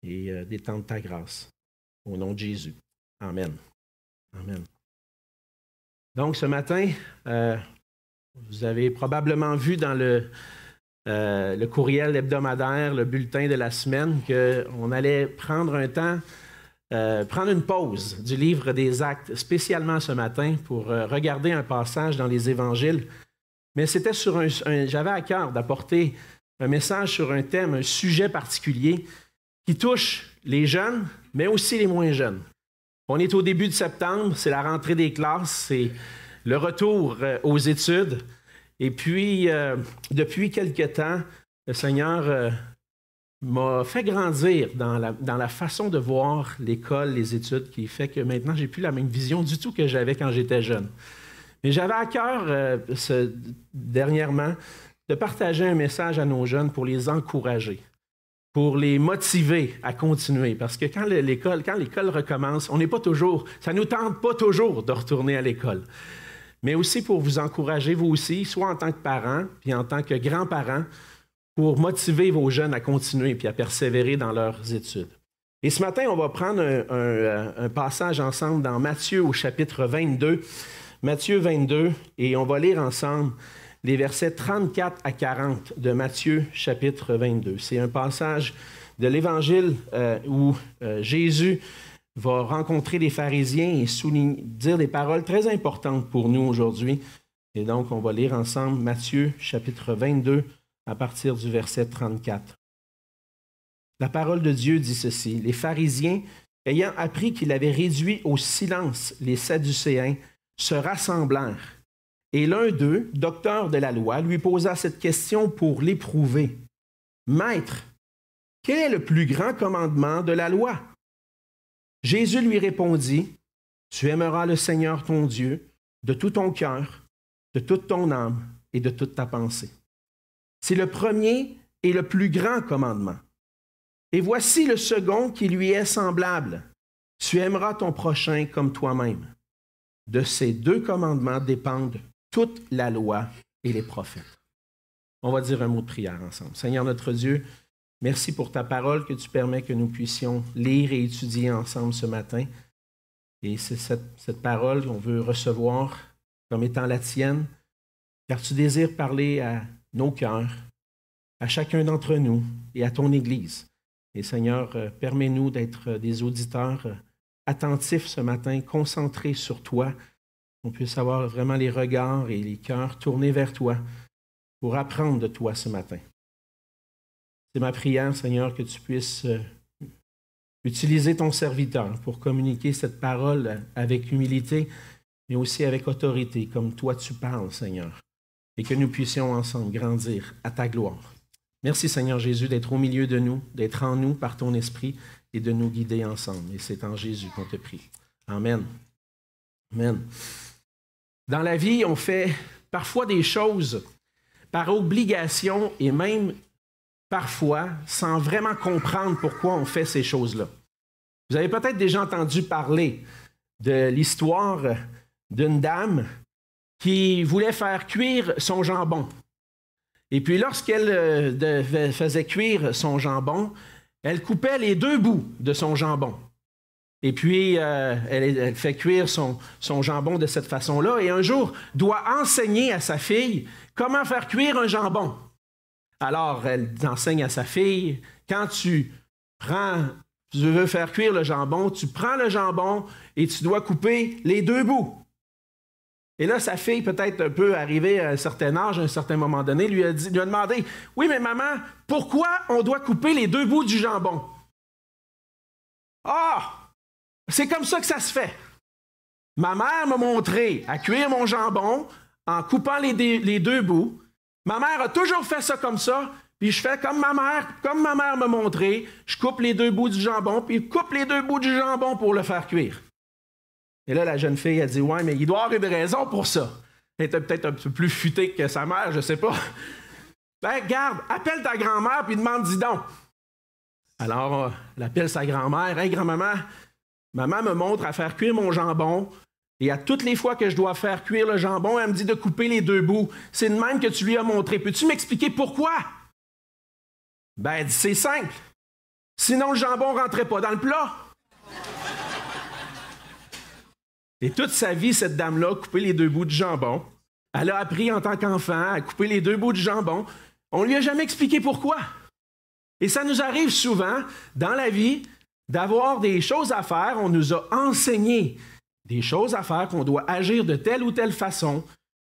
et d'étendre ta grâce. Au nom de Jésus. Amen. Amen. Donc, ce matin, vous avez probablement vu dans le courriel hebdomadaire, le bulletin de la semaine, qu'on allait prendre un temps, prendre une pause du livre des Actes, spécialement ce matin, pour regarder un passage dans les Évangiles. Mais c'était j'avais à cœur d'apporter un message sur un thème, un sujet particulier qui touche les jeunes, mais aussi les moins jeunes. On est au début de septembre, c'est la rentrée des classes, c'est le retour aux études. Et puis, depuis quelque temps, le Seigneur m'a fait grandir dans la façon de voir l'école, les études, qui fait que maintenant, je n'ai plus la même vision du tout que j'avais quand j'étais jeune. Mais j'avais à cœur, dernièrement, de partager un message à nos jeunes pour les encourager, pour les motiver à continuer. Parce que quand l'école recommence, ça ne nous tente pas toujours de retourner à l'école. Mais aussi pour vous encourager, vous aussi, soit en tant que parents, puis en tant que grands-parents, pour motiver vos jeunes à continuer puis à persévérer dans leurs études. Et ce matin, on va prendre un passage ensemble dans Matthieu au chapitre 22. Matthieu 22, et on va lire ensemble les versets 34 à 40 de Matthieu chapitre 22. C'est un passage de l'Évangile où Jésus va rencontrer les pharisiens et dire des paroles très importantes pour nous aujourd'hui. Et donc, on va lire ensemble Matthieu chapitre 22 à partir du verset 34. La parole de Dieu dit ceci: Les pharisiens, ayant appris qu'il avait réduit au silence les Sadducéens, se rassemblèrent. Et l'un d'eux, docteur de la loi, lui posa cette question pour l'éprouver. « Maître, quel est le plus grand commandement de la loi? » Jésus lui répondit, « Tu aimeras le Seigneur ton Dieu de tout ton cœur, de toute ton âme et de toute ta pensée. C'est le premier et le plus grand commandement. Et voici le second qui lui est semblable. Tu aimeras ton prochain comme toi-même. De ces deux commandements dépendent toute la loi et les prophètes. » On va dire un mot de prière ensemble. Seigneur notre Dieu, merci pour ta parole que tu permets que nous puissions lire et étudier ensemble ce matin. Et c'est cette parole qu'on veut recevoir comme étant la tienne, car tu désires parler à nos cœurs, à chacun d'entre nous et à ton Église. Et Seigneur, permets-nous d'être des auditeurs attentifs ce matin, concentrés sur toi, qu'on puisse avoir vraiment les regards et les cœurs tournés vers toi pour apprendre de toi ce matin. C'est ma prière, Seigneur, que tu puisses utiliser ton serviteur pour communiquer cette parole avec humilité, mais aussi avec autorité, comme toi tu parles, Seigneur, et que nous puissions ensemble grandir à ta gloire. Merci, Seigneur Jésus, d'être au milieu de nous, d'être en nous par ton esprit et de nous guider ensemble. Et c'est en Jésus qu'on te prie. Amen. Amen. Dans la vie, on fait parfois des choses par obligation et même parfois sans vraiment comprendre pourquoi on fait ces choses-là. Vous avez peut-être déjà entendu parler de l'histoire d'une dame qui voulait faire cuire son jambon. Et puis lorsqu'elle faisait cuire son jambon, elle coupait les deux bouts de son jambon. Et puis, elle fait cuire son jambon de cette façon-là. Et un jour, doit enseigner à sa fille comment faire cuire un jambon. Alors, elle enseigne à sa fille, quand tu veux faire cuire le jambon, tu prends le jambon et tu dois couper les deux bouts. Et là, sa fille, peut-être un peu arrivée à un certain âge, à un certain moment donné, lui a demandé, « Oui, mais maman, pourquoi on doit couper les deux bouts du jambon? » « Ah! C'est comme ça que ça se fait. Ma mère m'a montré à cuire mon jambon en coupant les deux bouts. Ma mère a toujours fait ça comme ça, puis je fais comme ma mère m'a montré. Je coupe les deux bouts du jambon, puis je coupe les deux bouts du jambon pour le faire cuire. » Et là, la jeune fille a dit, « Ouais, mais il doit y avoir une raison pour ça. » Elle était peut-être un peu plus futée que sa mère, je ne sais pas. « Ben, garde, appelle ta grand-mère, puis demande, dis donc. » Alors, elle appelle sa grand-mère. « Hey, grand-maman, maman me montre à faire cuire mon jambon, et à toutes les fois que je dois faire cuire le jambon, elle me dit de couper les deux bouts. C'est de même que tu lui as montré. Peux-tu m'expliquer pourquoi? » Ben, elle dit, c'est simple. Sinon, le jambon ne rentrait pas dans le plat. Et toute sa vie, cette dame-là a coupé les 2 bouts de jambon. Elle a appris en tant qu'enfant à couper les 2 bouts de jambon. On ne lui a jamais expliqué pourquoi. Et ça nous arrive souvent dans la vie d'avoir des choses à faire. On nous a enseigné des choses à faire, qu'on doit agir de telle ou telle façon,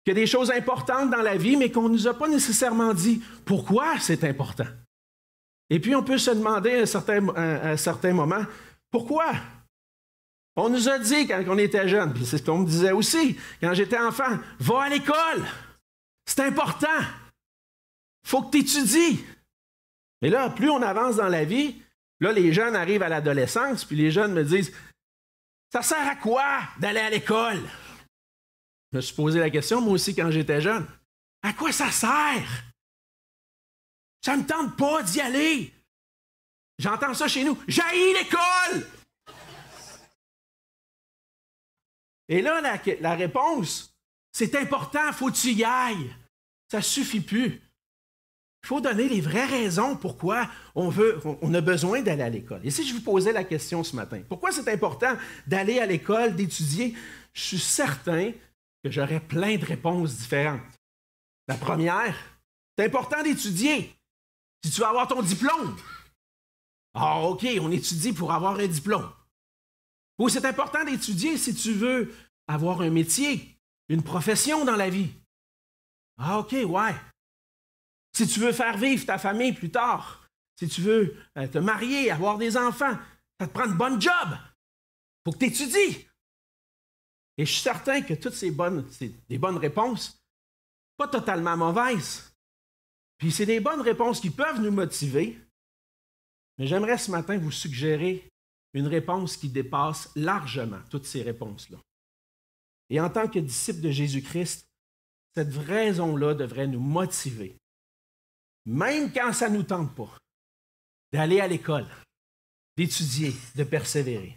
qu'il y a des choses importantes dans la vie, mais qu'on ne nous a pas nécessairement dit pourquoi c'est important. Et puis on peut se demander à un certain moment, pourquoi? On nous a dit quand on était jeune, puis c'est ce qu'on me disait aussi, quand j'étais enfant, va à l'école, c'est important, il faut que tu étudies. Mais là, plus on avance dans la vie, là, les jeunes arrivent à l'adolescence, puis les jeunes me disent, ça sert à quoi d'aller à l'école? Je me suis posé la question, moi aussi, quand j'étais jeune. À quoi ça sert? Ça ne me tente pas d'y aller. J'entends ça chez nous. J'haïs l'école! Et là, la réponse, c'est important, il faut que tu y ailles. Ça ne suffit plus. Il faut donner les vraies raisons pourquoi on a besoin d'aller à l'école. Et si je vous posais la question ce matin, pourquoi c'est important d'aller à l'école, d'étudier? Je suis certain que j'aurais plein de réponses différentes. La première, c'est important d'étudier si tu veux avoir ton diplôme. Ah, OK, on étudie pour avoir un diplôme. Ou c'est important d'étudier si tu veux avoir un métier, une profession dans la vie. Ah, OK, ouais. Si tu veux faire vivre ta famille plus tard, si tu veux te marier, avoir des enfants, ça te prend une bonne job. Il faut que tu étudies. Et je suis certain que toutes c'est des bonnes réponses, pas totalement mauvaises. Puis c'est des bonnes réponses qui peuvent nous motiver. Mais j'aimerais ce matin vous suggérer une réponse qui dépasse largement toutes ces réponses-là. Et en tant que disciples de Jésus-Christ, cette raison-là devrait nous motiver, même quand ça ne nous tente pas, d'aller à l'école, d'étudier, de persévérer.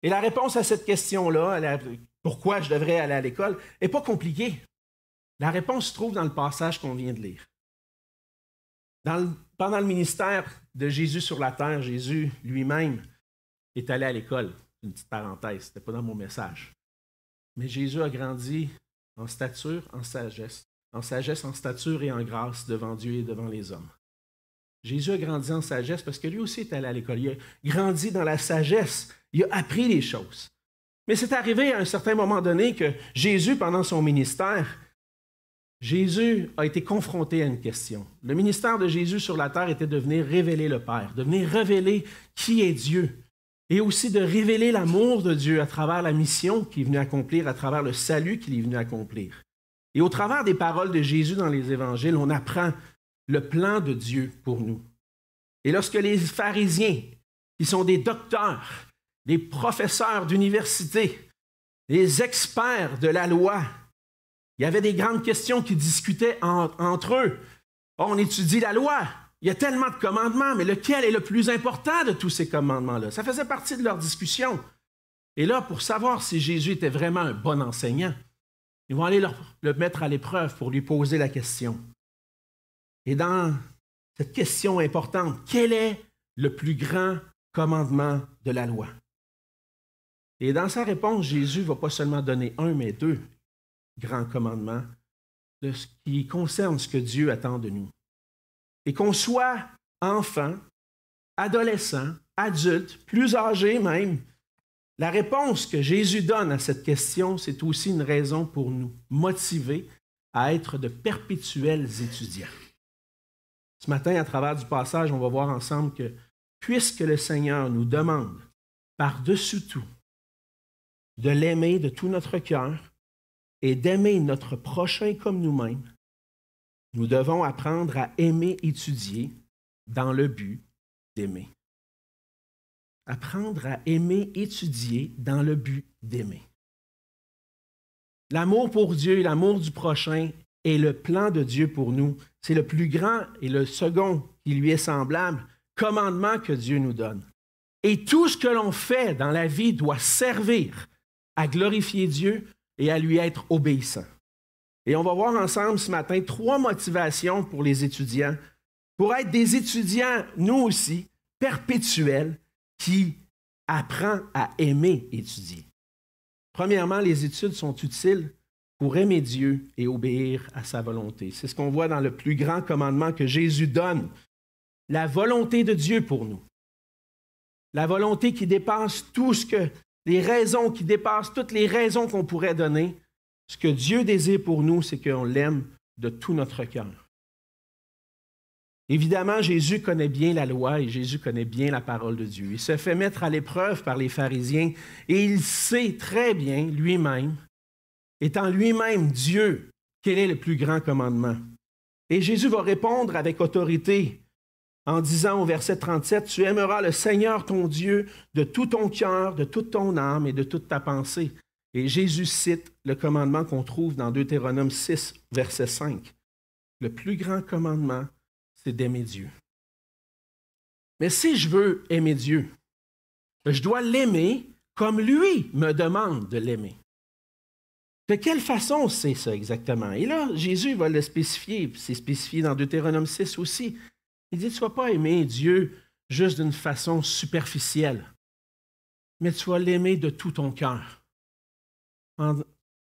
Et la réponse à cette question-là, pourquoi je devrais aller à l'école, n'est pas compliquée. La réponse se trouve dans le passage qu'on vient de lire. Pendant le ministère de Jésus sur la terre, Jésus lui-même est allé à l'école. Une petite parenthèse, ce n'était pas dans mon message. Mais Jésus a grandi en stature, en sagesse, en stature et en grâce devant Dieu et devant les hommes. Jésus a grandi en sagesse parce que lui aussi est allé à l'école. Il a grandi dans la sagesse. Il a appris les choses. Mais c'est arrivé à un certain moment donné que Jésus, pendant son ministère, Jésus a été confronté à une question. Le ministère de Jésus sur la terre était de venir révéler le Père, de venir révéler qui est Dieu, et aussi de révéler l'amour de Dieu à travers la mission qu'il est venu accomplir, à travers le salut qu'il est venu accomplir. Et au travers des paroles de Jésus dans les évangiles, on apprend le plan de Dieu pour nous. Et lorsque les pharisiens, qui sont des docteurs, des professeurs d'université, des experts de la loi, il y avait des grandes questions qui discutaient entre eux. On étudie la loi. Il y a tellement de commandements, mais lequel est le plus important de tous ces commandements-là? Ça faisait partie de leur discussion. Et là, pour savoir si Jésus était vraiment un bon enseignant, ils vont aller le mettre à l'épreuve pour lui poser la question. Et dans cette question importante, quel est le plus grand commandement de la loi? Et dans sa réponse, Jésus ne va pas seulement donner un, mais 2 grands commandements de ce qui concerne ce que Dieu attend de nous. Et qu'on soit enfant, adolescent, adulte, plus âgé même, la réponse que Jésus donne à cette question, c'est aussi une raison pour nous motiver à être de perpétuels étudiants. Ce matin, à travers du passage, on va voir ensemble que puisque le Seigneur nous demande par-dessus tout de l'aimer de tout notre cœur et d'aimer notre prochain comme nous-mêmes, nous devons apprendre à aimer étudier dans le but d'aimer. Apprendre à aimer étudier dans le but d'aimer. L'amour pour Dieu et l'amour du prochain est le plan de Dieu pour nous. C'est le plus grand et le second qui lui est semblable commandement que Dieu nous donne. Et tout ce que l'on fait dans la vie doit servir à glorifier Dieu et à lui être obéissant. Et on va voir ensemble ce matin 3 motivations pour les étudiants, pour être des étudiants, nous aussi, perpétuelle qui apprend à aimer étudier. Premièrement, les études sont utiles pour aimer Dieu et obéir à sa volonté. C'est ce qu'on voit dans le plus grand commandement que Jésus donne. La volonté de Dieu pour nous. La volonté qui dépasse les raisons qui dépassent toutes les raisons qu'on pourrait donner. Ce que Dieu désire pour nous, c'est qu'on l'aime de tout notre cœur. Évidemment, Jésus connaît bien la loi et Jésus connaît bien la parole de Dieu. Il se fait mettre à l'épreuve par les pharisiens et il sait très bien lui-même, étant lui-même Dieu, quel est le plus grand commandement. Et Jésus va répondre avec autorité en disant au verset 37, « Tu aimeras le Seigneur ton Dieu de tout ton cœur, de toute ton âme et de toute ta pensée. » Et Jésus cite le commandement qu'on trouve dans Deutéronome 6, verset 5. Le plus grand commandement, c'est d'aimer Dieu. Mais si je veux aimer Dieu, je dois l'aimer comme lui me demande de l'aimer. De quelle façon c'est ça exactement? Et là, Jésus va le spécifier, c'est spécifié dans Deutéronome 6 aussi. Il dit, tu ne vas pas aimer Dieu juste d'une façon superficielle, mais tu vas l'aimer de tout ton cœur,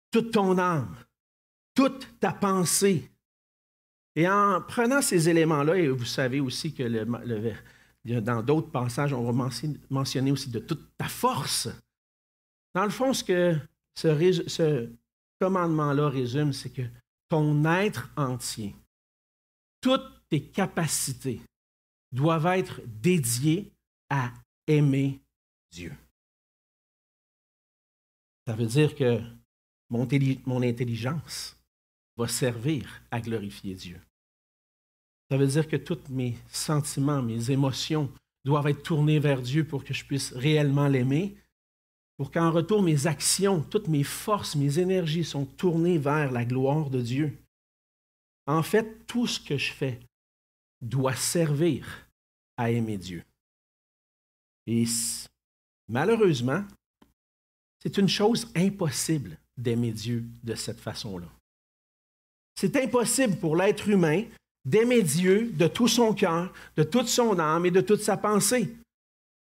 toute ton âme, toute ta pensée. Et en prenant ces éléments-là, et vous savez aussi que dans d'autres passages, on va mentionner aussi de toute ta force. Dans le fond, ce que ce commandement-là résume, c'est que ton être entier, toutes tes capacités doivent être dédiées à aimer Dieu. Ça veut dire que mon intelligence va servir à glorifier Dieu. Ça veut dire que tous mes sentiments, mes émotions doivent être tournés vers Dieu pour que je puisse réellement l'aimer, pour qu'en retour, mes actions, toutes mes forces, mes énergies sont tournées vers la gloire de Dieu. En fait, tout ce que je fais doit servir à aimer Dieu. Et malheureusement, c'est une chose impossible d'aimer Dieu de cette façon-là. C'est impossible pour l'être humain d'aimer Dieu de tout son cœur, de toute son âme et de toute sa pensée.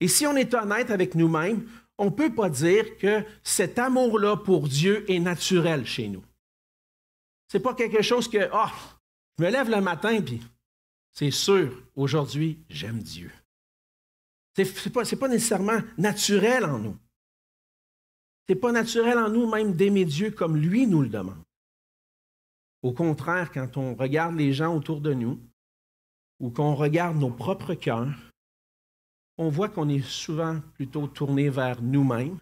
Et si on est honnête avec nous-mêmes, on ne peut pas dire que cet amour-là pour Dieu est naturel chez nous. Ce n'est pas quelque chose que, je me lève le matin puis c'est sûr, aujourd'hui, j'aime Dieu. C'est pas nécessairement naturel en nous. Ce n'est pas naturel en nous même d'aimer Dieu comme lui nous le demande. Au contraire, quand on regarde les gens autour de nous ou qu'on regarde nos propres cœurs, on voit qu'on est souvent plutôt tourné vers nous-mêmes,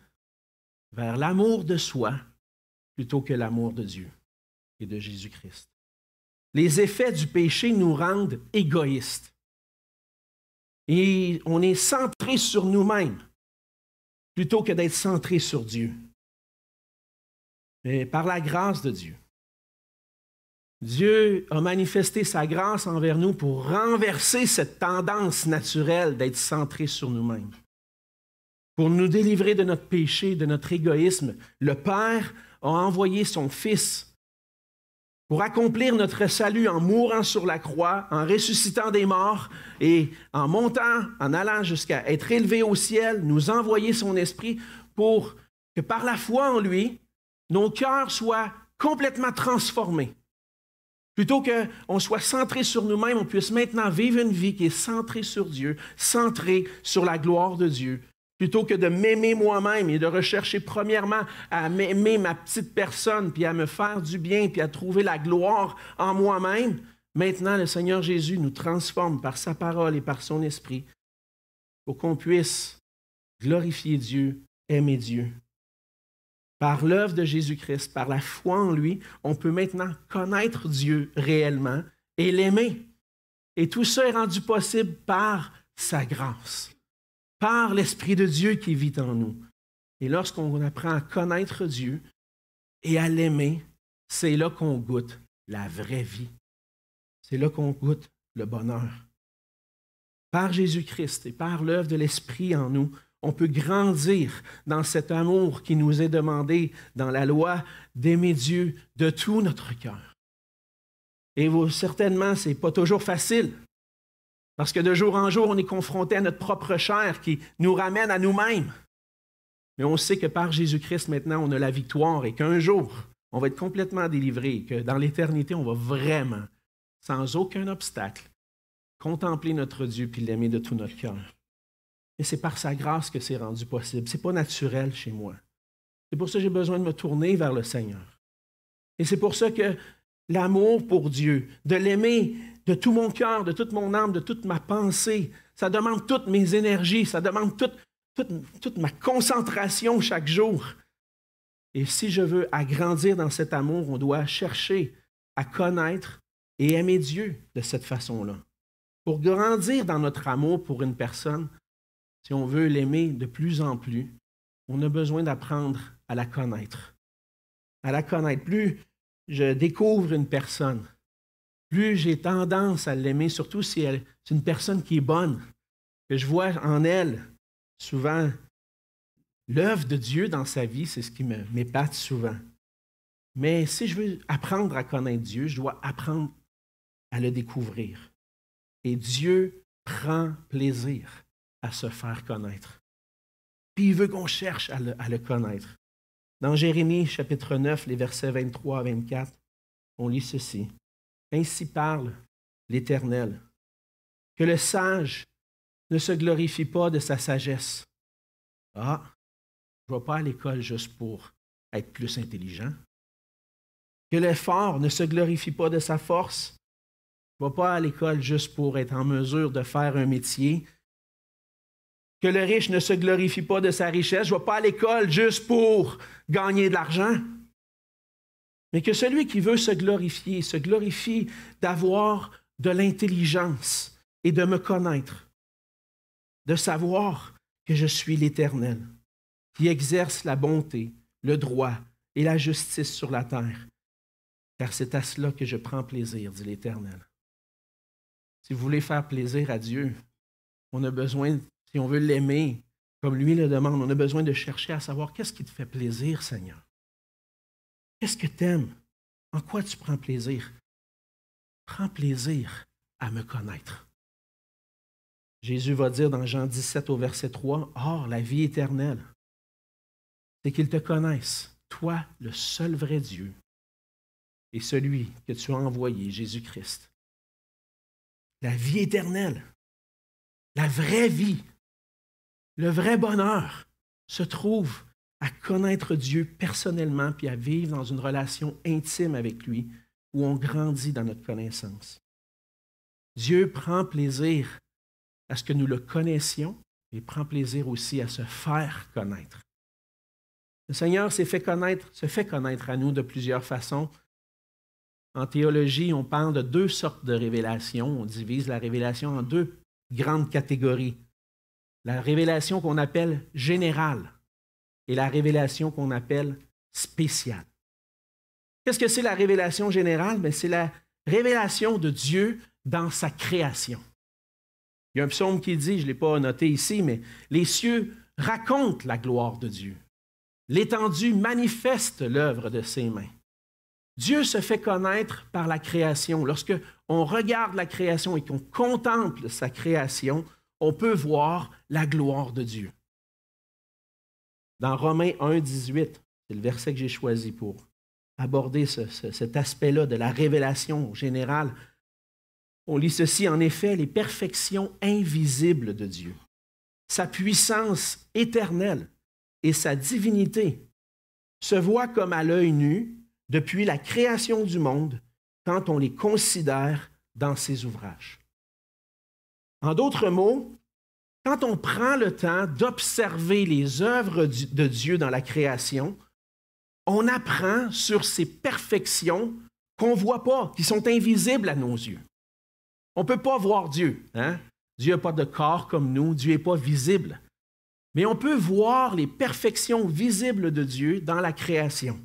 vers l'amour de soi, plutôt que l'amour de Dieu et de Jésus-Christ. Les effets du péché nous rendent égoïstes. Et on est centré sur nous-mêmes, plutôt que d'être centré sur Dieu. Mais par la grâce de Dieu, Dieu a manifesté sa grâce envers nous pour renverser cette tendance naturelle d'être centré sur nous-mêmes. Pour nous délivrer de notre péché, de notre égoïsme, le Père a envoyé son Fils pour accomplir notre salut en mourant sur la croix, en ressuscitant des morts et en montant, en allant jusqu'à être élevé au ciel, nous envoyer son Esprit pour que par la foi en lui, nos cœurs soient complètement transformés. Plutôt qu'on soit centré sur nous-mêmes, on puisse maintenant vivre une vie qui est centrée sur Dieu, centrée sur la gloire de Dieu. Plutôt que de m'aimer moi-même et de rechercher premièrement à m'aimer ma petite personne, puis à me faire du bien, puis à trouver la gloire en moi-même, maintenant le Seigneur Jésus nous transforme par sa parole et par son esprit pour qu'on puisse glorifier Dieu, aimer Dieu. Par l'œuvre de Jésus-Christ, par la foi en lui, on peut maintenant connaître Dieu réellement et l'aimer. Et tout ça est rendu possible par sa grâce, par l'Esprit de Dieu qui vit en nous. Et lorsqu'on apprend à connaître Dieu et à l'aimer, c'est là qu'on goûte la vraie vie. C'est là qu'on goûte le bonheur. Par Jésus-Christ et par l'œuvre de l'Esprit en nous, on peut grandir dans cet amour qui nous est demandé dans la loi d'aimer Dieu de tout notre cœur. Et certainement, ce n'est pas toujours facile. Parce que de jour en jour, on est confronté à notre propre chair qui nous ramène à nous-mêmes. Mais on sait que par Jésus-Christ, maintenant, on a la victoire et qu'un jour, on va être complètement délivré, que dans l'éternité, on va vraiment, sans aucun obstacle, contempler notre Dieu puis l'aimer de tout notre cœur. Et c'est par sa grâce que c'est rendu possible. Ce n'est pas naturel chez moi. C'est pour ça que j'ai besoin de me tourner vers le Seigneur. Et c'est pour ça que l'amour pour Dieu, de l'aimer de tout mon cœur, de toute mon âme, de toute ma pensée, ça demande toutes mes énergies, ça demande toute ma concentration chaque jour. Et si je veux agrandir dans cet amour, on doit chercher à connaître et aimer Dieu de cette façon-là. Pour grandir dans notre amour pour une personne, si on veut l'aimer de plus en plus, on a besoin d'apprendre à la connaître. À la connaître. Plus je découvre une personne, plus j'ai tendance à l'aimer, surtout si c'est une personne qui est bonne, que je vois en elle souvent l'œuvre de Dieu dans sa vie, c'est ce qui m'épate souvent. Mais si je veux apprendre à connaître Dieu, je dois apprendre à le découvrir. Et Dieu prend plaisir à se faire connaître. Puis il veut qu'on cherche à le connaître. Dans Jérémie, chapitre 9, les versets 23 à 24, on lit ceci. « Ainsi parle l'Éternel, que le sage ne se glorifie pas de sa sagesse. » Ah, je ne vais pas à l'école juste pour être plus intelligent. Que le fort ne se glorifie pas de sa force. Je ne vais pas à l'école juste pour être en mesure de faire un métier. Que le riche ne se glorifie pas de sa richesse. Je ne vais pas à l'école juste pour gagner de l'argent. Mais que celui qui veut se glorifie d'avoir de l'intelligence et de me connaître, de savoir que je suis l'Éternel, qui exerce la bonté, le droit et la justice sur la terre. Car c'est à cela que je prends plaisir, dit l'Éternel. Si vous voulez faire plaisir à Dieu, on a besoin, si on veut l'aimer comme lui le demande, on a besoin de chercher à savoir qu'est-ce qui te fait plaisir, Seigneur. Qu'est-ce que tu aimes? En quoi tu prends plaisir? Prends plaisir à me connaître. Jésus va dire dans Jean 17 au verset 3, « Or, la vie éternelle, c'est qu'ils te connaissent, toi, le seul vrai Dieu, et celui que tu as envoyé, Jésus-Christ. » La vie éternelle, la vraie vie, le vrai bonheur se trouve à connaître Dieu personnellement puis à vivre dans une relation intime avec lui où on grandit dans notre connaissance. Dieu prend plaisir à ce que nous le connaissions et prend plaisir aussi à se faire connaître. Le Seigneur se fait connaître à nous de plusieurs façons. En théologie, on parle de deux sortes de révélations. On divise la révélation en deux grandes catégories. La révélation qu'on appelle générale et la révélation qu'on appelle spéciale. Qu'est-ce que c'est la révélation générale? Bien, c'est la révélation de Dieu dans sa création. Il y a un psaume qui dit, je ne l'ai pas noté ici, mais les cieux racontent la gloire de Dieu. L'étendue manifeste l'œuvre de ses mains. Dieu se fait connaître par la création. Lorsque on regarde la création et qu'on contemple sa création, on peut voir la gloire de Dieu. Dans Romains 1, 18, c'est le verset que j'ai choisi pour aborder cet aspect-là de la révélation générale. On lit ceci, en effet, les perfections invisibles de Dieu, sa puissance éternelle et sa divinité se voient comme à l'œil nu depuis la création du monde quand on les considère dans ses ouvrages. En d'autres mots, quand on prend le temps d'observer les œuvres de Dieu dans la création, on apprend sur ces perfections qu'on ne voit pas, qui sont invisibles à nos yeux. On ne peut pas voir Dieu. Hein? Dieu n'a pas de corps comme nous, Dieu n'est pas visible. Mais on peut voir les perfections visibles de Dieu dans la création.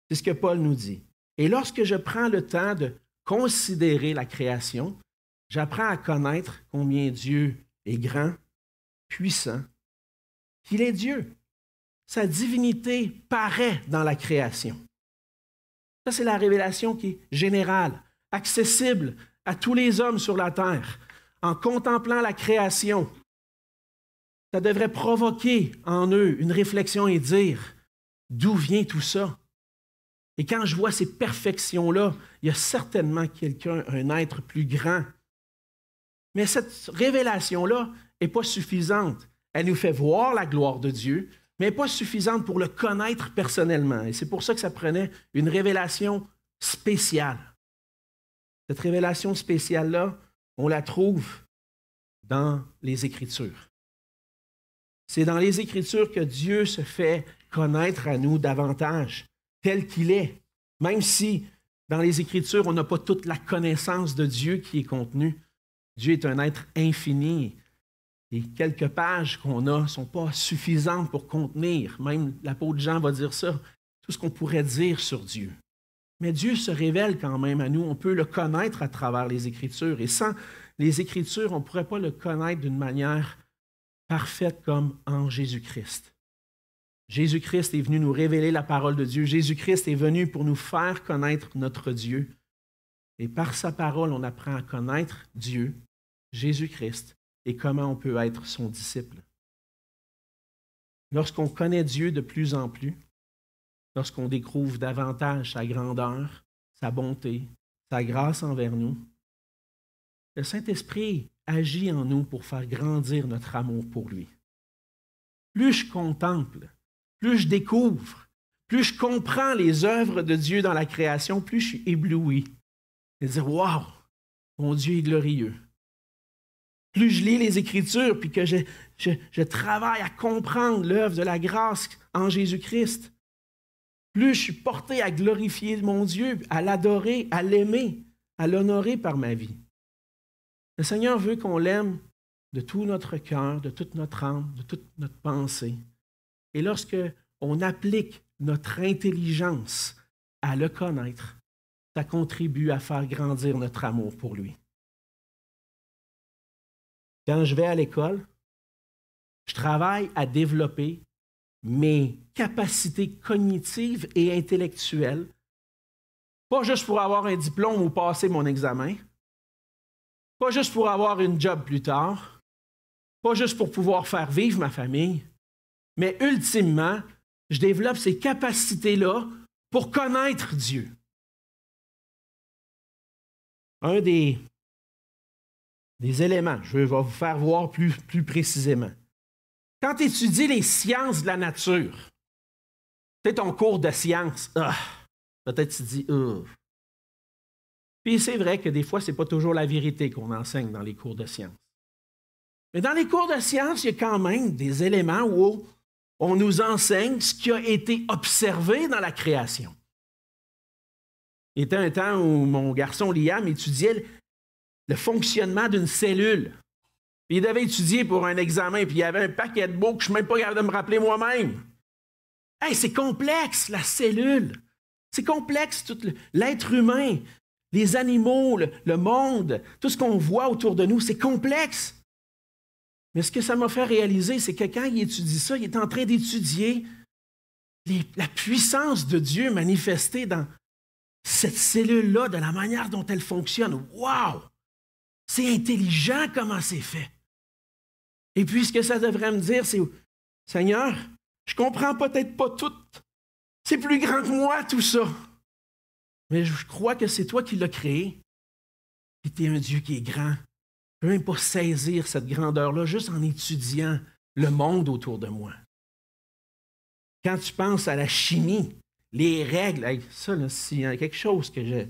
C'est ce que Paul nous dit. Et lorsque je prends le temps de considérer la création, j'apprends à connaître combien Dieu est grand, puissant, qu'il est Dieu. Sa divinité paraît dans la création. Ça, c'est la révélation qui est générale, accessible à tous les hommes sur la terre. en contemplant la création, ça devrait provoquer en eux une réflexion et dire, d'où vient tout ça? Et quand je vois ces perfections-là, il y a certainement quelqu'un, un être plus grand. Mais cette révélation-là n'est pas suffisante. Elle nous fait voir la gloire de Dieu, mais elle n'est pas suffisante pour le connaître personnellement. Et c'est pour ça que ça prenait une révélation spéciale. Cette révélation spéciale-là, on la trouve dans les Écritures. C'est dans les Écritures que Dieu se fait connaître à nous davantage, tel qu'il est. Même si dans les Écritures, on n'a pas toute la connaissance de Dieu qui est contenue. Dieu est un être infini. Et quelques pages qu'on a ne sont pas suffisantes pour contenir. Même l'apôtre Jean va dire ça, tout ce qu'on pourrait dire sur Dieu. Mais Dieu se révèle quand même à nous. On peut le connaître à travers les Écritures. Et sans les Écritures, on ne pourrait pas le connaître d'une manière parfaite comme en Jésus-Christ. Jésus-Christ est venu nous révéler la parole de Dieu. Jésus-Christ est venu pour nous faire connaître notre Dieu. Et par sa parole, on apprend à connaître Dieu, Jésus-Christ, et comment on peut être son disciple. Lorsqu'on connaît Dieu de plus en plus, lorsqu'on découvre davantage sa grandeur, sa bonté, sa grâce envers nous, le Saint-Esprit agit en nous pour faire grandir notre amour pour lui. Plus je contemple, plus je découvre, plus je comprends les œuvres de Dieu dans la création, plus je suis ébloui. Et dire, wow, mon Dieu est glorieux. Plus je lis les Écritures, puis que je travaille à comprendre l'œuvre de la grâce en Jésus-Christ, plus je suis porté à glorifier mon Dieu, à l'adorer, à l'aimer, à l'honorer par ma vie. Le Seigneur veut qu'on l'aime de tout notre cœur, de toute notre âme, de toute notre pensée. Et lorsque on applique notre intelligence à le connaître, ça contribue à faire grandir notre amour pour lui. Quand je vais à l'école, je travaille à développer mes capacités cognitives et intellectuelles, pas juste pour avoir un diplôme ou passer mon examen, pas juste pour avoir une job plus tard, pas juste pour pouvoir faire vivre ma famille, mais ultimement, je développe ces capacités-là pour connaître Dieu. Un des éléments, je vais vous faire voir plus précisément. Quand tu étudies les sciences de la nature, tu sais, ton cours de sciences, peut-être tu te dis, Puis c'est vrai que des fois, ce n'est pas toujours la vérité qu'on enseigne dans les cours de sciences. Mais dans les cours de sciences, il y a quand même des éléments où on nous enseigne ce qui a été observé dans la création. Il y était un temps où mon garçon Liam étudiait le fonctionnement d'une cellule. Puis il devait étudier pour un examen, puis il y avait un paquet de mots que je ne suis même pas capable de me rappeler moi-même. Hey, c'est complexe, la cellule. C'est complexe, tout l'être humain, les animaux, le monde, tout ce qu'on voit autour de nous, c'est complexe. Mais ce que ça m'a fait réaliser, c'est que quand il étudie ça, il est en train d'étudier la puissance de Dieu manifestée dans cette cellule-là, de la manière dont elle fonctionne. Wow! C'est intelligent comment c'est fait. Et puis, ce que ça devrait me dire, c'est, Seigneur, je ne comprends peut-être pas tout. C'est plus grand que moi, tout ça. Mais je crois que c'est toi qui l'as créé. Et tu es un Dieu qui est grand. Je ne peux même pas saisir cette grandeur-là juste en étudiant le monde autour de moi. Quand tu penses à la chimie, les règles, ça, là, s'il y a quelque chose que j'ai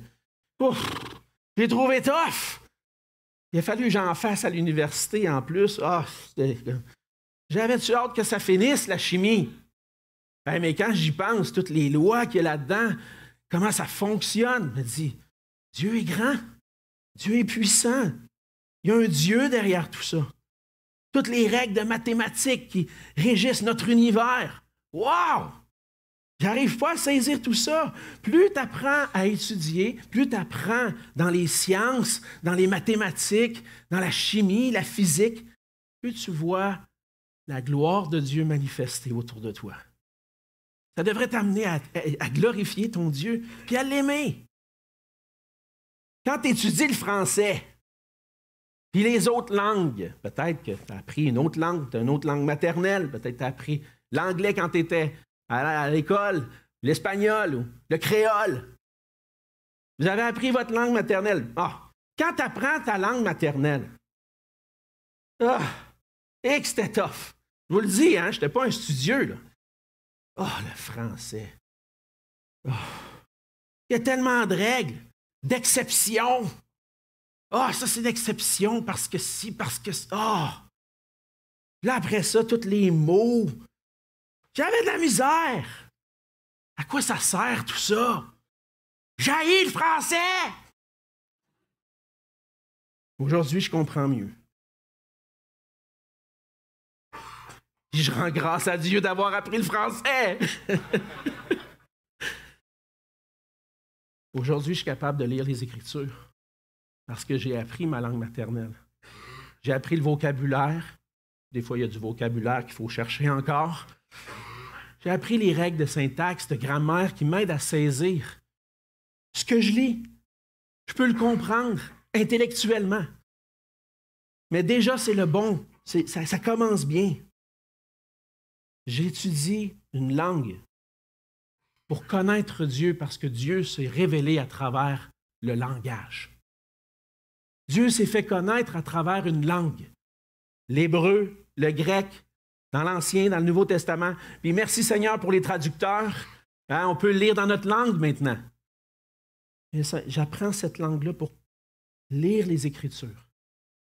trouvé tough. Il a fallu que j'en fasse à l'université en plus. J'avais-tu hâte que ça finisse, la chimie? Mais quand j'y pense, toutes les lois qu'il y a là-dedans, comment ça fonctionne, je me dis, Dieu est grand, Dieu est puissant. Il y a un Dieu derrière tout ça. Toutes les règles de mathématiques qui régissent notre univers. Wow! J'arrive pas à saisir tout ça. Plus tu apprends à étudier, plus tu apprends dans les sciences, dans les mathématiques, dans la chimie, la physique, plus tu vois la gloire de Dieu manifestée autour de toi. Ça devrait t'amener à glorifier ton Dieu, puis à l'aimer. Quand tu étudies le français, Puis les autres langues, peut-être que tu as appris une autre langue, tu as une autre langue maternelle, peut-être que tu as appris l'anglais quand tu étais à l'école, l'espagnol ou le créole. Vous avez appris votre langue maternelle. Ah, quand tu apprends ta langue maternelle, et que c'était tough. Je vous le dis, hein, je n'étais pas un studieux, là. Le français. Il y a tellement de règles, d'exceptions. Ça, c'est l'exception parce que si, parce que... Là, après ça, tous les mots. J'avais de la misère. À quoi ça sert, tout ça? J'haïs le français! Aujourd'hui, je comprends mieux. Puis je rends grâce à Dieu d'avoir appris le français. Aujourd'hui, je suis capable de lire les Écritures parce que j'ai appris ma langue maternelle. J'ai appris le vocabulaire. Des fois, il y a du vocabulaire qu'il faut chercher encore. J'ai appris les règles de syntaxe, de grammaire qui m'aident à saisir ce que je lis. Je peux le comprendre intellectuellement. Mais déjà, c'est le bon. Ça commence bien. J'étudie une langue pour connaître Dieu parce que Dieu s'est révélé à travers le langage. Dieu s'est fait connaître à travers une langue. L'hébreu, le grec, dans l'Ancien, dans le Nouveau Testament. Puis merci Seigneur pour les traducteurs. Hein, on peut le lire dans notre langue maintenant. J'apprends cette langue-là pour lire les Écritures,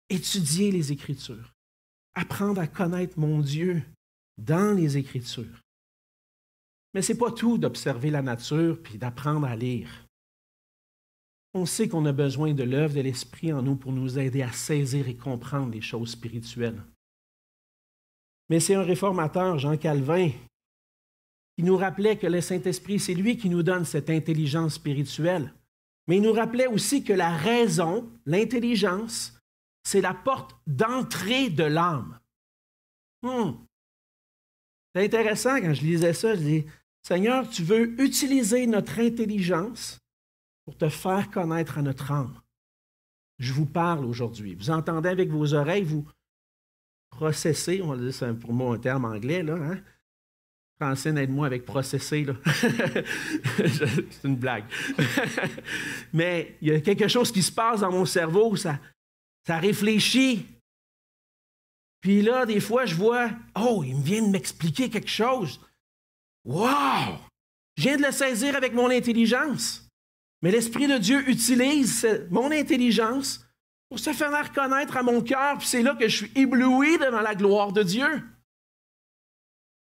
étudier les Écritures, apprendre à connaître mon Dieu dans les Écritures. Mais ce n'est pas tout d'observer la nature puis d'apprendre à lire. On sait qu'on a besoin de l'œuvre de l'Esprit en nous pour nous aider à saisir et comprendre les choses spirituelles. Mais c'est un réformateur, Jean Calvin, qui nous rappelait que le Saint-Esprit, c'est lui qui nous donne cette intelligence spirituelle. Mais il nous rappelait aussi que la raison, l'intelligence, c'est la porte d'entrée de l'âme. C'est intéressant, quand je lisais ça, je dis, Seigneur, tu veux utiliser notre intelligence pour te faire connaître à notre âme. Je vous parle aujourd'hui. Vous entendez avec vos oreilles, vous processez, on va dire, c'est pour moi un terme anglais, là, hein? Francine, aide-moi avec processer, là. C'est une blague. Mais il y a quelque chose qui se passe dans mon cerveau, ça réfléchit. Puis là, des fois, je vois, il me vient de m'expliquer quelque chose. Wow! Je viens de le saisir avec mon intelligence. Mais l'Esprit de Dieu utilise mon intelligence pour se faire connaître à mon cœur, puis c'est là que je suis ébloui devant la gloire de Dieu.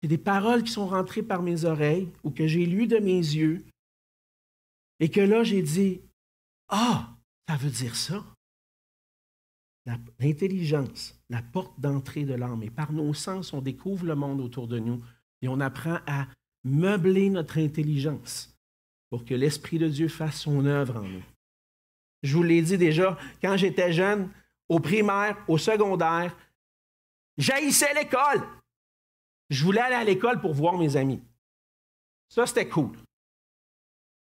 C'est des paroles qui sont rentrées par mes oreilles ou que j'ai lues de mes yeux et que là, j'ai dit, ça veut dire ça. L'intelligence, la porte d'entrée de l'âme. Et par nos sens, on découvre le monde autour de nous et on apprend à meubler notre intelligence pour que l'Esprit de Dieu fasse son œuvre en nous. Je vous l'ai dit déjà, quand j'étais jeune, au primaire, au secondaire, j'haïssais l'école. Je voulais aller à l'école pour voir mes amis. Ça, c'était cool.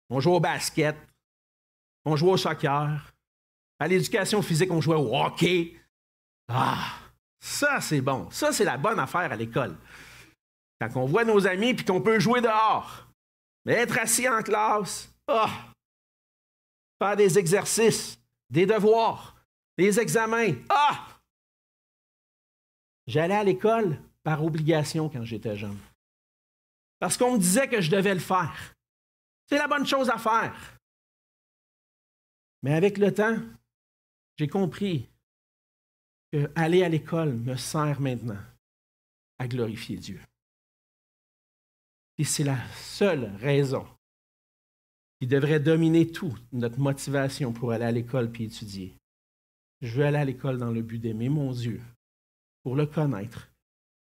On jouait au basket, on jouait au soccer. À l'éducation physique, on jouait au hockey. Ça, c'est bon. Ça, c'est la bonne affaire à l'école. Quand on voit nos amis et qu'on peut jouer dehors. Mais être assis en classe, faire des exercices, des devoirs, des examens. J'allais à l'école par obligation quand j'étais jeune. Parce qu'on me disait que je devais le faire. C'est la bonne chose à faire. Mais avec le temps, j'ai compris que aller à l'école me sert maintenant à glorifier Dieu. Et c'est la seule raison qui devrait dominer tout notre motivation pour aller à l'école puis étudier. Je veux aller à l'école dans le but d'aimer mon Dieu, pour le connaître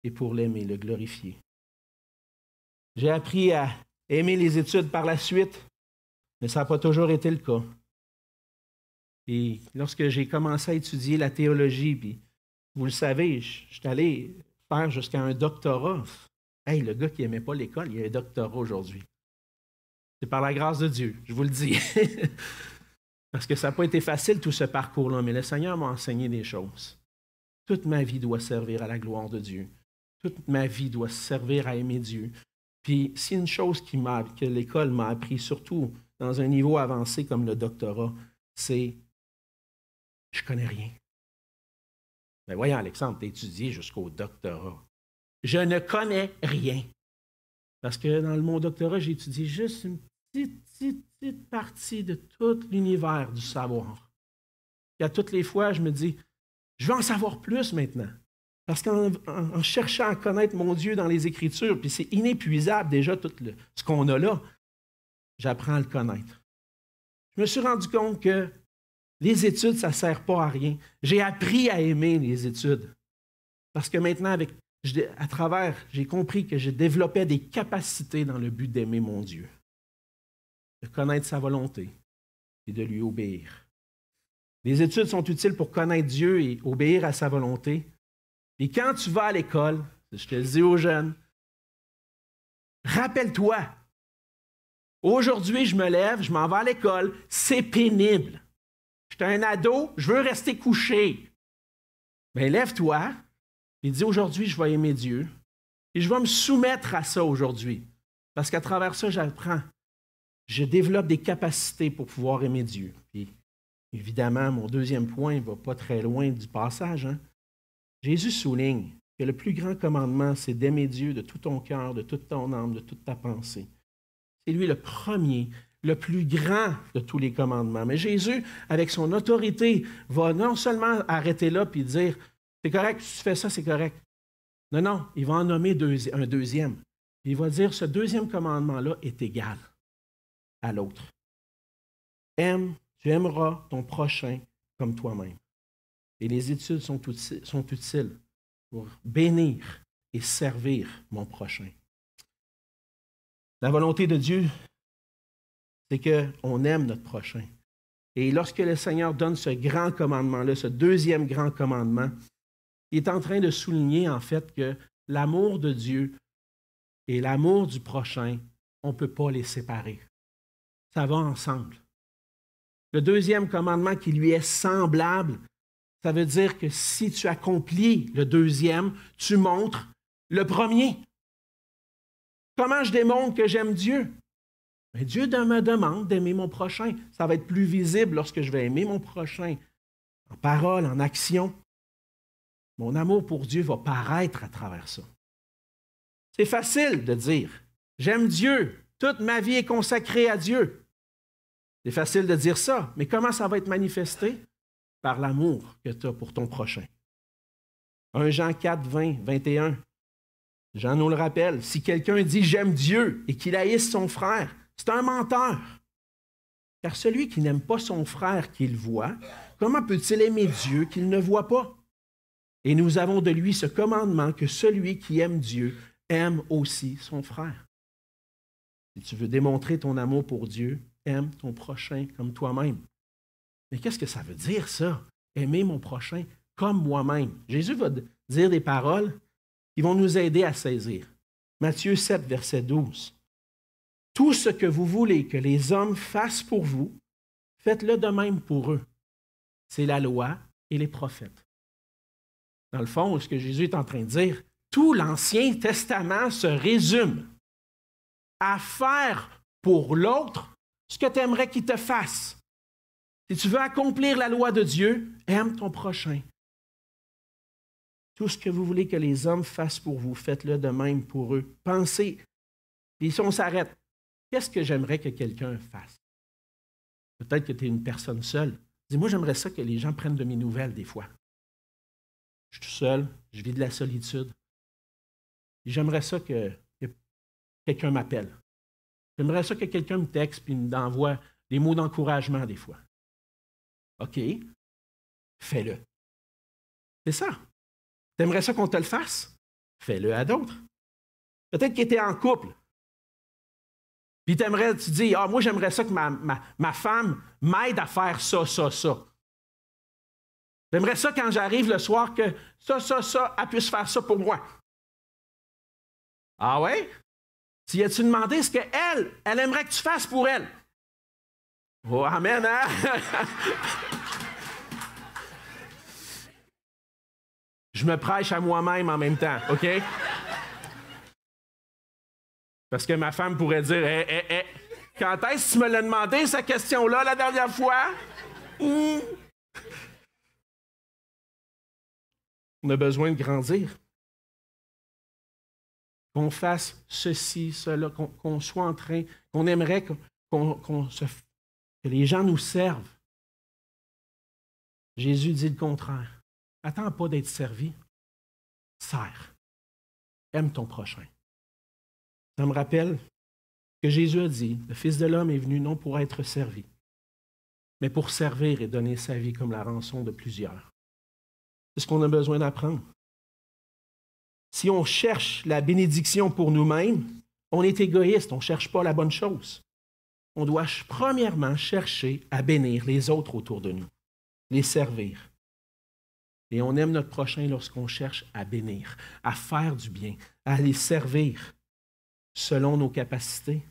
et pour l'aimer, le glorifier. J'ai appris à aimer les études par la suite, mais ça n'a pas toujours été le cas. Et lorsque j'ai commencé à étudier la théologie, puis vous le savez, je suis allé faire jusqu'à un doctorat. Le gars qui n'aimait pas l'école, il a un doctorat aujourd'hui. C'est par la grâce de Dieu, je vous le dis. Parce que ça n'a pas été facile tout ce parcours-là, mais le Seigneur m'a enseigné des choses. Toute ma vie doit servir à la gloire de Dieu. Toute ma vie doit servir à aimer Dieu. Puis, si une chose que l'école m'a appris, surtout dans un niveau avancé comme le doctorat, c'est « je connais rien ». Mais voyons, Alexandre, tu as étudié jusqu'au doctorat. Je ne connais rien. Parce que dans mon doctorat, j'ai étudié juste une petite partie de tout l'univers du savoir. Et à toutes les fois, je me dis, je veux en savoir plus maintenant. Parce qu'en cherchant à connaître mon Dieu dans les Écritures, puis c'est inépuisable déjà tout ce qu'on a là, j'apprends à le connaître. Je me suis rendu compte que les études, ça ne sert pas à rien. J'ai appris à aimer les études. Parce que maintenant, j'ai compris que je développais des capacités dans le but d'aimer mon Dieu, de connaître sa volonté et de lui obéir. Les études sont utiles pour connaître Dieu et obéir à sa volonté. Et quand tu vas à l'école, je te le dis aux jeunes, rappelle-toi, aujourd'hui, je me lève, je m'en vais à l'école, c'est pénible. Je suis un ado, je veux rester couché. Mais lève-toi et dis aujourd'hui, je vais aimer Dieu et je vais me soumettre à ça aujourd'hui. Parce qu'à travers ça, j'apprends. Je développe des capacités pour pouvoir aimer Dieu. Puis, évidemment, mon deuxième point ne va pas très loin du passage. Jésus souligne que le plus grand commandement, c'est d'aimer Dieu de tout ton cœur, de toute ton âme, de toute ta pensée. C'est lui le premier, le plus grand de tous les commandements. Mais Jésus, avec son autorité, va non seulement arrêter là et dire « C'est correct, si tu fais ça, c'est correct. » Non, il va en nommer un deuxième. Il va dire « Ce deuxième commandement-là est égal à l'autre. Tu aimeras ton prochain comme toi-même. » Et les études sont utiles pour bénir et servir mon prochain. La volonté de Dieu, c'est qu'on aime notre prochain. Et lorsque le Seigneur donne ce grand commandement-là, ce deuxième grand commandement, il est en train de souligner en fait que l'amour de Dieu et l'amour du prochain, on ne peut pas les séparer. Ça va ensemble. Le deuxième commandement qui lui est semblable, ça veut dire que si tu accomplis le deuxième, tu montres le premier. Comment je démontre que j'aime Dieu? Mais Dieu me demande d'aimer mon prochain. Ça va être plus visible lorsque je vais aimer mon prochain, en parole, en action. Mon amour pour Dieu va paraître à travers ça. C'est facile de dire, j'aime Dieu, toute ma vie est consacrée à Dieu. C'est facile de dire ça, mais comment ça va être manifesté? Par l'amour que tu as pour ton prochain. 1 Jean 4, 20, 21. Jean nous le rappelle, si quelqu'un dit « j'aime Dieu » et qu'il haïsse son frère, c'est un menteur. Car celui qui n'aime pas son frère qu'il voit, comment peut-il aimer Dieu qu'il ne voit pas? Et nous avons de lui ce commandement que celui qui aime Dieu aime aussi son frère. Si tu veux démontrer ton amour pour Dieu, aime ton prochain comme toi-même. Mais qu'est-ce que ça veut dire, ça? Aimer mon prochain comme moi-même. Jésus va dire des paroles qui vont nous aider à saisir. Matthieu 7, verset 12. « Tout ce que vous voulez que les hommes fassent pour vous, faites-le de même pour eux. C'est la loi et les prophètes. » Dans le fond, ce que Jésus est en train de dire, tout l'Ancien Testament se résume à faire pour l'autre ce que tu aimerais qu'il te fasse. Si tu veux accomplir la loi de Dieu, aime ton prochain. Tout ce que vous voulez que les hommes fassent pour vous, faites-le de même pour eux. Pensez. Puis si on s'arrête, qu'est-ce que j'aimerais que quelqu'un fasse? Peut-être que tu es une personne seule. Dis-moi, j'aimerais ça que les gens prennent de mes nouvelles des fois. Je suis tout seul, je vis de la solitude. J'aimerais ça que quelqu'un m'appelle. J'aimerais ça que quelqu'un me texte et m'envoie des mots d'encouragement des fois. OK, fais-le. C'est ça. Tu aimerais ça qu'on te le fasse? Fais-le à d'autres. Peut-être que tu es en couple. Puis tu dis, moi j'aimerais ça que ma femme m'aide à faire ça, ça, ça. J'aimerais ça quand j'arrive le soir que ça, elle puisse faire ça pour moi. Ah ouais? Tu as-tu demandé ce qu'elle aimerait que tu fasses pour elle? Oh, amen, hein? Je me prêche à moi-même en même temps, OK? Parce que ma femme pourrait dire, quand est-ce que tu me l'as demandé, cette question-là, la dernière fois? On a besoin de grandir. Qu'on fasse ceci, cela, qu'on soit en train, qu'on aimerait que les gens nous servent. Jésus dit le contraire. Attends pas d'être servi. Sers. Aime ton prochain. Ça me rappelle que Jésus a dit, le Fils de l'homme est venu non pour être servi, mais pour servir et donner sa vie comme la rançon de plusieurs. C'est ce qu'on a besoin d'apprendre. Si on cherche la bénédiction pour nous-mêmes, on est égoïste, on ne cherche pas la bonne chose. On doit premièrement chercher à bénir les autres autour de nous, les servir. Et on aime notre prochain lorsqu'on cherche à bénir, à faire du bien, à les servir selon nos capacités.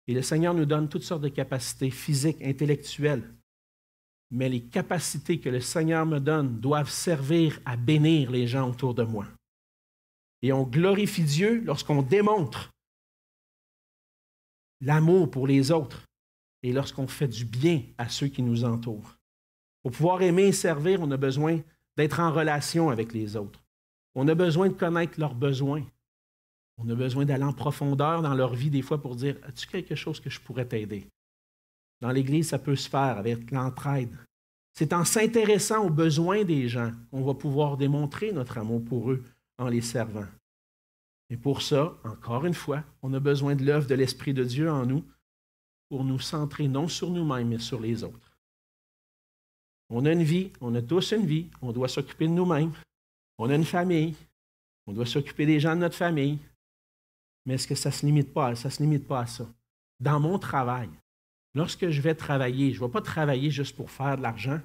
Et le Seigneur nous donne toutes sortes de capacités physiques, intellectuelles. Mais les capacités que le Seigneur me donne doivent servir à bénir les gens autour de moi. Et on glorifie Dieu lorsqu'on démontre l'amour pour les autres et lorsqu'on fait du bien à ceux qui nous entourent. Pour pouvoir aimer et servir, on a besoin d'être en relation avec les autres. On a besoin de connaître leurs besoins. On a besoin d'aller en profondeur dans leur vie des fois pour dire, as-tu quelque chose que je pourrais t'aider? Dans l'Église, ça peut se faire avec l'entraide. C'est en s'intéressant aux besoins des gens qu'on va pouvoir démontrer notre amour pour eux en les servant. Et pour ça, encore une fois, on a besoin de l'œuvre de l'Esprit de Dieu en nous pour nous centrer non sur nous-mêmes, mais sur les autres. On a une vie, on a tous une vie, on doit s'occuper de nous-mêmes. On a une famille, on doit s'occuper des gens de notre famille. Mais est-ce que ça ne se limite pas? Ça ne se limite pas à ça. Dans mon travail, lorsque je vais travailler, je ne vais pas travailler juste pour faire de l'argent.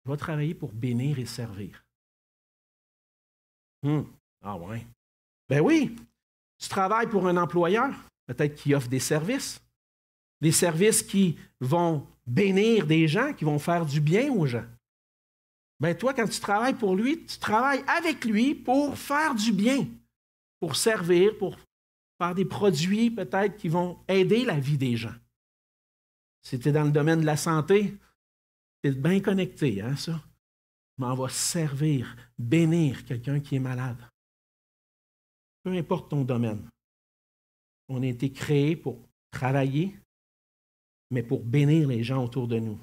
Je vais travailler pour bénir et servir. Ah ouais. Ben oui, tu travailles pour un employeur, peut-être qui offre des services qui vont bénir des gens, qui vont faire du bien aux gens. Ben toi, quand tu travailles pour lui, tu travailles avec lui pour faire du bien, pour servir, pour faire des produits peut-être qui vont aider la vie des gens. Si tu es dans le domaine de la santé, tu es bien connecté, hein, ça? Mais on va servir, bénir quelqu'un qui est malade. Peu importe ton domaine. On a été créés pour travailler, mais pour bénir les gens autour de nous.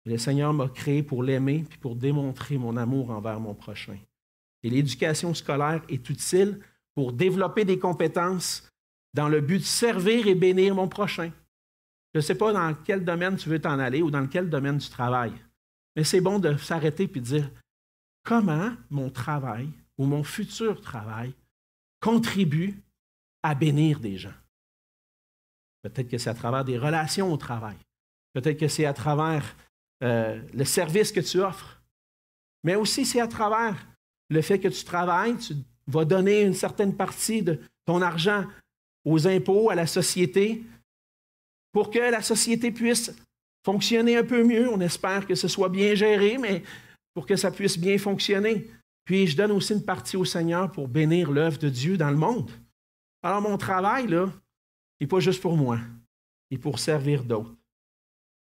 Et le Seigneur m'a créé pour l'aimer puis pour démontrer mon amour envers mon prochain. Et l'éducation scolaire est utile pour développer des compétences dans le but de servir et bénir mon prochain. Je ne sais pas dans quel domaine tu veux t'en aller ou dans quel domaine tu travailles, mais c'est bon de s'arrêter et de dire comment mon travail ou mon futur travail contribue à bénir des gens. Peut-être que c'est à travers des relations au travail. Peut-être que c'est à travers le service que tu offres. Mais aussi, c'est à travers le fait que tu travailles, tu vas donner une certaine partie de ton argent aux impôts, à la société, pour que la société puisse fonctionner un peu mieux. On espère que ce soit bien géré, mais pour que ça puisse bien fonctionner. Puis, je donne aussi une partie au Seigneur pour bénir l'œuvre de Dieu dans le monde. Alors, mon travail, là, n'est pas juste pour moi, il est pour servir d'autres.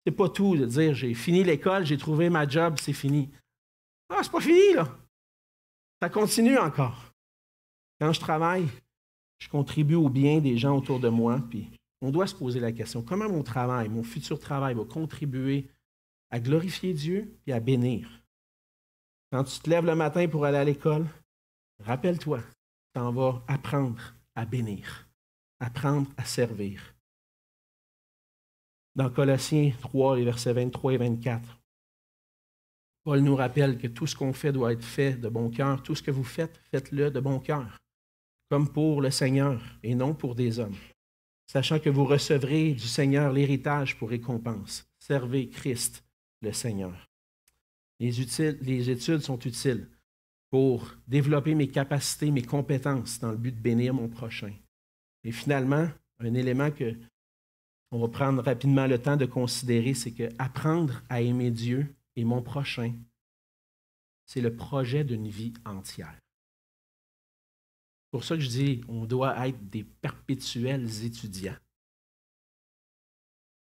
C'est pas tout de dire, j'ai fini l'école, j'ai trouvé ma job, c'est fini. Ah, c'est pas fini, là. Ça continue encore. Quand je travaille, je contribue au bien des gens autour de moi, puis on doit se poser la question, comment mon travail, mon futur travail va contribuer à glorifier Dieu et à bénir? Quand tu te lèves le matin pour aller à l'école, rappelle-toi, tu t'en vas apprendre à bénir, apprendre à servir. Dans Colossiens 3, les versets 23 et 24, Paul nous rappelle que tout ce qu'on fait doit être fait de bon cœur. Tout ce que vous faites, faites-le de bon cœur, comme pour le Seigneur et non pour des hommes, sachant que vous recevrez du Seigneur l'héritage pour récompense. Servez Christ, le Seigneur. Les études sont utiles pour développer mes capacités, mes compétences dans le but de bénir mon prochain. Et finalement, un élément que on va prendre rapidement le temps de considérer, c'est que apprendre à aimer Dieu et mon prochain, c'est le projet d'une vie entière. C'est pour ça que je dis, on doit être des perpétuels étudiants.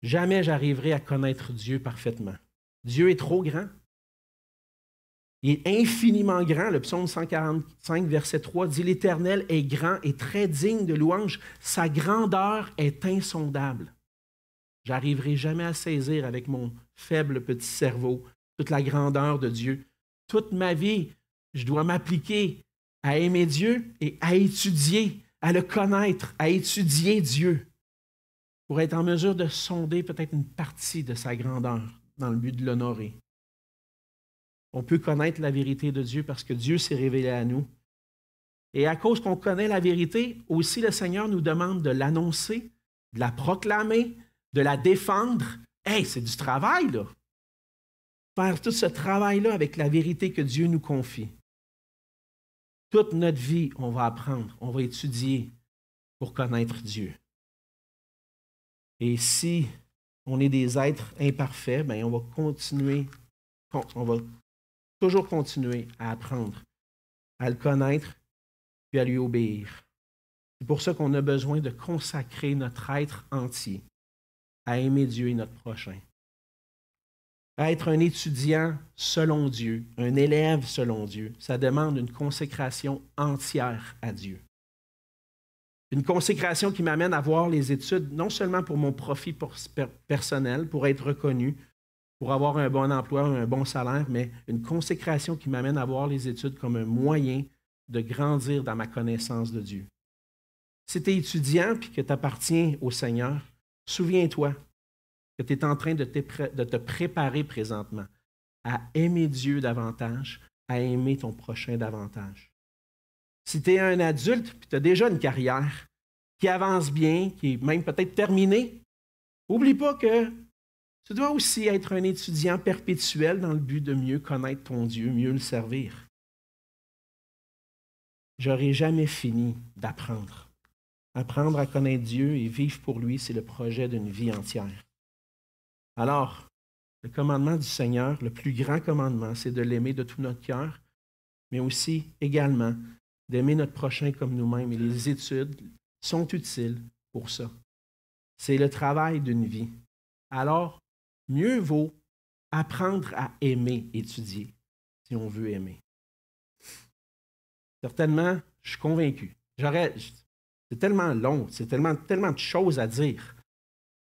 Jamais j'arriverai à connaître Dieu parfaitement. Dieu est trop grand. Il est infiniment grand. Le psaume 145, verset 3 dit « L'Éternel est grand et très digne de louange. Sa grandeur est insondable. » J'arriverai jamais à saisir avec mon faible petit cerveau toute la grandeur de Dieu. Toute ma vie, je dois m'appliquer à aimer Dieu et à étudier, à le connaître, à étudier Dieu pour être en mesure de sonder peut-être une partie de sa grandeur dans le but de l'honorer. On peut connaître la vérité de Dieu parce que Dieu s'est révélé à nous. Et à cause qu'on connaît la vérité, aussi le Seigneur nous demande de l'annoncer, de la proclamer, de la défendre. Hey, c'est du travail, là! Faire tout ce travail-là avec la vérité que Dieu nous confie. Toute notre vie, on va apprendre, on va étudier pour connaître Dieu. Et si on est des êtres imparfaits, bien, on va toujours continuer à apprendre, à le connaître, puis à lui obéir. C'est pour ça qu'on a besoin de consacrer notre être entier à aimer Dieu et notre prochain. À être un étudiant selon Dieu, un élève selon Dieu, ça demande une consécration entière à Dieu. Une consécration qui m'amène à voir les études, non seulement pour mon profit personnel, pour être reconnu, pour avoir un bon emploi, un bon salaire, mais une consécration qui m'amène à voir les études comme un moyen de grandir dans ma connaissance de Dieu. Si tu es étudiant et que tu appartiens au Seigneur, souviens-toi que tu es en train de te préparer présentement à aimer Dieu davantage, à aimer ton prochain davantage. Si tu es un adulte et tu as déjà une carrière qui avance bien, qui est même peut-être terminée, n'oublie pas que tu dois aussi être un étudiant perpétuel dans le but de mieux connaître ton Dieu, mieux le servir. J'aurai jamais fini d'apprendre. Apprendre à connaître Dieu et vivre pour lui, c'est le projet d'une vie entière. Alors, le commandement du Seigneur, le plus grand commandement, c'est de l'aimer de tout notre cœur, mais aussi également d'aimer notre prochain comme nous-mêmes. Et les études sont utiles pour ça. C'est le travail d'une vie. Alors, mieux vaut apprendre à aimer, étudier, si on veut aimer. Certainement, je suis convaincu. C'est tellement long, c'est tellement de choses à dire.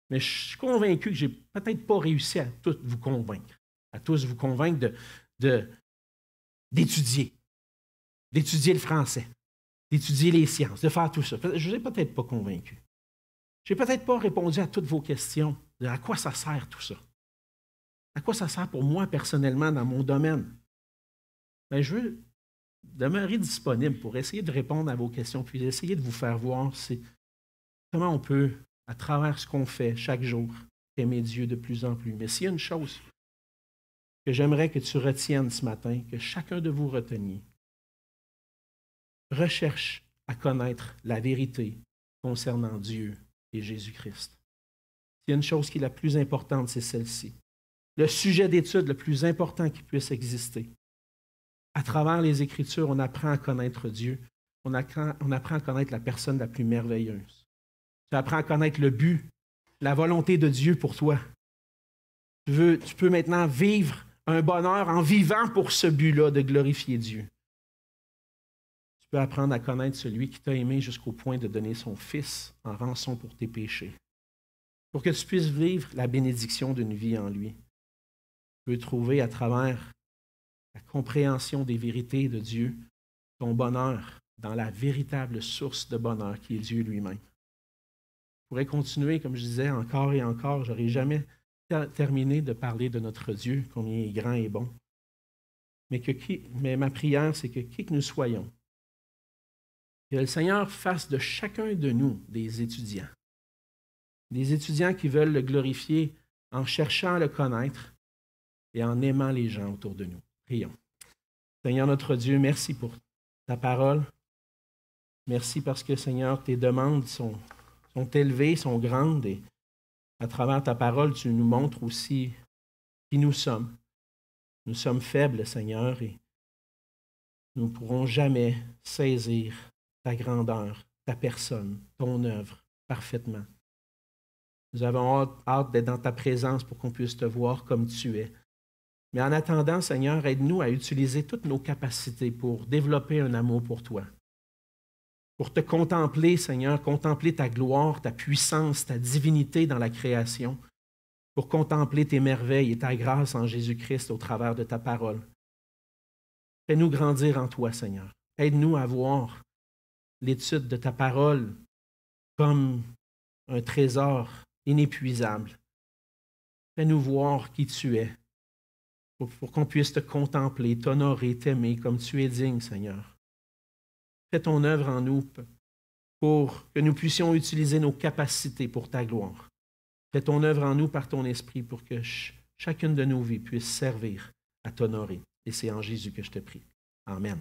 Mais je suis convaincu que je n'ai peut-être pas réussi à tous vous convaincre. À tous vous convaincre d'étudier le français, d'étudier les sciences, de faire tout ça. Je ne vous ai peut-être pas convaincu. Je n'ai peut-être pas répondu à toutes vos questions. À quoi ça sert tout ça? À quoi ça sert pour moi personnellement dans mon domaine? Bien, je veux demeurer disponible pour essayer de répondre à vos questions, puis essayer de vous faire voir comment on peut, à travers ce qu'on fait chaque jour, aimer Dieu de plus en plus. Mais s'il y a une chose que j'aimerais que tu retiennes ce matin, que chacun de vous reteniez, recherche à connaître la vérité concernant Dieu et Jésus-Christ. S'il y a une chose qui est la plus importante, c'est celle-ci. Le sujet d'étude le plus important qui puisse exister. À travers les Écritures, on apprend à connaître Dieu. On apprend à connaître la personne la plus merveilleuse. Tu apprends à connaître le but, la volonté de Dieu pour toi. Tu peux maintenant vivre un bonheur en vivant pour ce but-là de glorifier Dieu. Tu peux apprendre à connaître celui qui t'a aimé jusqu'au point de donner son Fils en rançon pour tes péchés, pour que tu puisses vivre la bénédiction d'une vie en lui. Tu peux trouver à travers la compréhension des vérités de Dieu ton bonheur dans la véritable source de bonheur qui est Dieu lui-même. Je pourrais continuer, comme je disais, encore et encore. Je n'aurai jamais terminé de parler de notre Dieu, combien il est grand et bon. Mais ma prière, c'est que qui que nous soyons, que le Seigneur fasse de chacun de nous des étudiants qui veulent le glorifier en cherchant à le connaître et en aimant les gens autour de nous. Prions. Seigneur notre Dieu, merci pour ta parole. Merci parce que, Seigneur, tes demandes sont élevées, sont grandes et À travers ta parole, tu nous montres aussi qui nous sommes. Nous sommes faibles, Seigneur, et nous ne pourrons jamais saisir ta grandeur, ta personne, ton œuvre parfaitement. Nous avons hâte d'être dans ta présence pour qu'on puisse te voir comme tu es. Mais en attendant, Seigneur, aide-nous à utiliser toutes nos capacités pour développer un amour pour toi. Pour te contempler, Seigneur, contempler ta gloire, ta puissance, ta divinité dans la création. Pour contempler tes merveilles et ta grâce en Jésus-Christ au travers de ta parole. Fais-nous grandir en toi, Seigneur. Aide-nous à voir l'étude de ta parole comme un trésor inépuisable. Fais-nous voir qui tu es, pour qu'on puisse te contempler, t'honorer, t'aimer comme tu es digne, Seigneur. Fais ton œuvre en nous pour que nous puissions utiliser nos capacités pour ta gloire. Fais ton œuvre en nous par ton esprit pour que chacune de nos vies puisse servir à t'honorer. Et c'est en Jésus que je te prie. Amen.